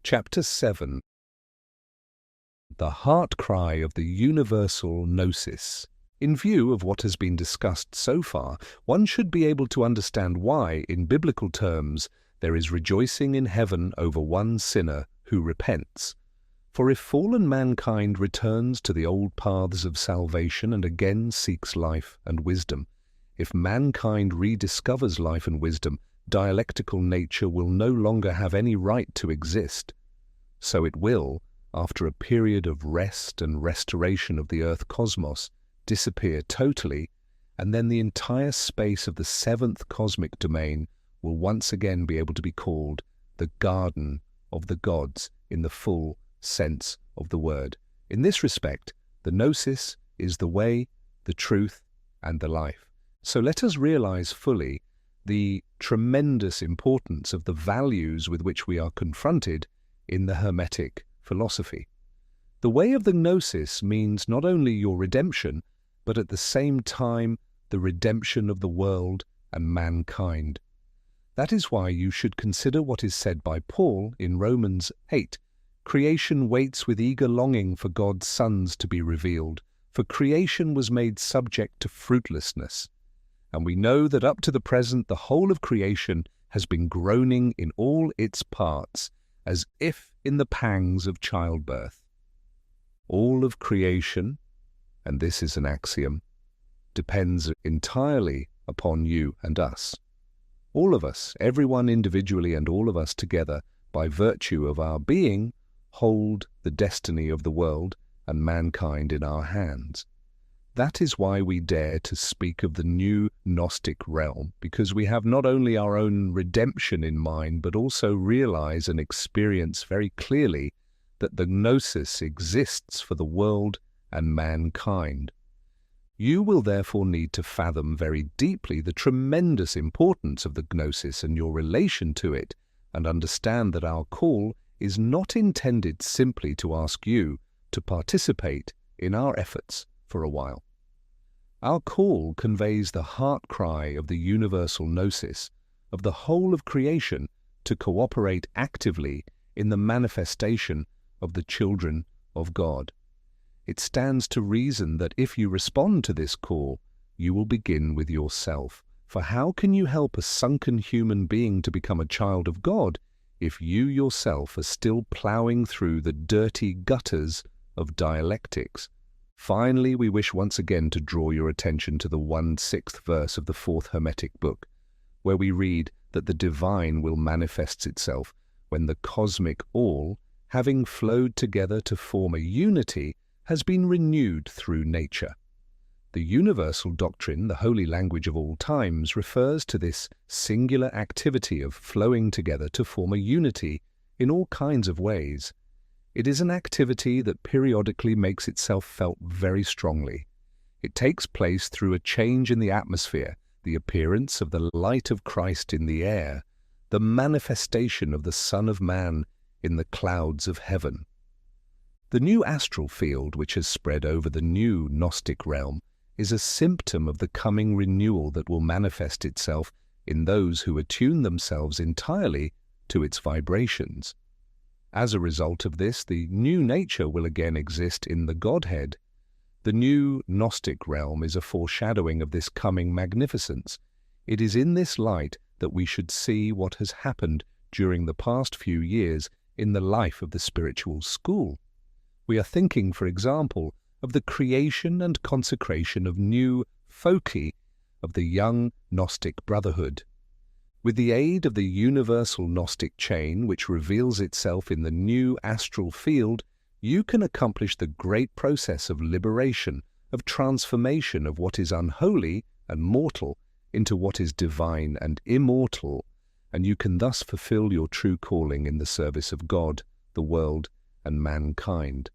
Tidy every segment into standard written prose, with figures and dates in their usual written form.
Chapter 7. The Heart Cry of the Universal Gnosis. In view of what has been discussed so far, one should be able to understand why, in biblical terms, there is rejoicing in heaven over one sinner who repents. For if fallen mankind returns to the old paths of salvation and again seeks life and wisdom, if mankind rediscovers life and wisdom, dialectical nature will no longer have any right to exist. So it will, after a period of rest and restoration of the Earth cosmos, disappear totally, and then the entire space of the seventh cosmic domain will once again be able to be called the Garden of the Gods in the full sense of the word. In this respect, the Gnosis is the way, the truth, and the life. So let us realize fully the tremendous importance of the values with which we are confronted in the Hermetic philosophy. The way of the Gnosis means not only your redemption, but at the same time the redemption of the world and mankind. That is why you should consider what is said by Paul in Romans 8. Creation waits with eager longing for God's sons to be revealed, for creation was made subject to fruitlessness. And we know that up to the present the whole of creation has been groaning in all its parts, as if in the pangs of childbirth. All of creation, and this is an axiom, depends entirely upon you and us. All of us, everyone individually and all of us together, by virtue of our being, hold the destiny of the world and mankind in our hands. That is why we dare to speak of the new Gnostic realm, because we have not only our own redemption in mind, but also realize and experience very clearly that the Gnosis exists for the world and mankind. You will therefore need to fathom very deeply the tremendous importance of the Gnosis and your relation to it, and understand that our call is not intended simply to ask you to participate in our efforts for a while. Our call conveys the heart cry of the universal Gnosis, of the whole of creation, to cooperate actively in the manifestation of the children of God. It stands to reason that if you respond to this call, you will begin with yourself. For how can you help a sunken human being to become a child of God if you yourself are still ploughing through the dirty gutters of dialectics? Finally, we wish once again to draw your attention to the 1/6 verse of the fourth Hermetic book, where we read that the divine will manifest itself when the cosmic all, having flowed together to form a unity, has been renewed through nature. The universal doctrine, the holy language of all times, refers to this singular activity of flowing together to form a unity in all kinds of ways. It is an activity that periodically makes itself felt very strongly. It takes place through a change in the atmosphere, the appearance of the light of Christ in the air, the manifestation of the Son of Man in the clouds of heaven. The new astral field which has spread over the new Gnostic realm is a symptom of the coming renewal that will manifest itself in those who attune themselves entirely to its vibrations. As a result of this, the new nature will again exist in the Godhead. The new Gnostic realm is a foreshadowing of this coming magnificence. It is in this light that we should see what has happened during the past few years in the life of the spiritual school. We are thinking, for example, of the creation and consecration of new foci of the young Gnostic Brotherhood. With the aid of the universal Gnostic chain, which reveals itself in the new astral field, you can accomplish the great process of liberation, of transformation of what is unholy and mortal into what is divine and immortal, and you can thus fulfill your true calling in the service of God, the world, and mankind.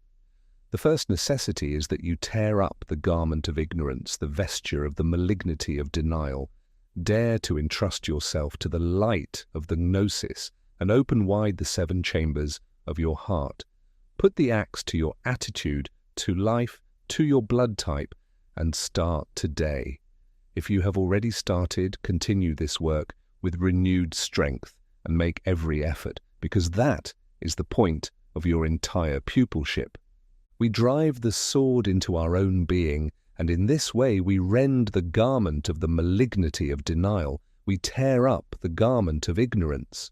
The first necessity is that you tear up the garment of ignorance, the vesture of the malignity of denial. Dare to entrust yourself to the light of the Gnosis and open wide the 7 chambers of your heart. Put the axe to your attitude, to life, to your blood type, and start today. If you have already started, continue this work with renewed strength and make every effort, because that is the point of your entire pupilship. We drive the sword into our own being, and in this way we rend the garment of the malignity of denial. We tear up the garment of ignorance.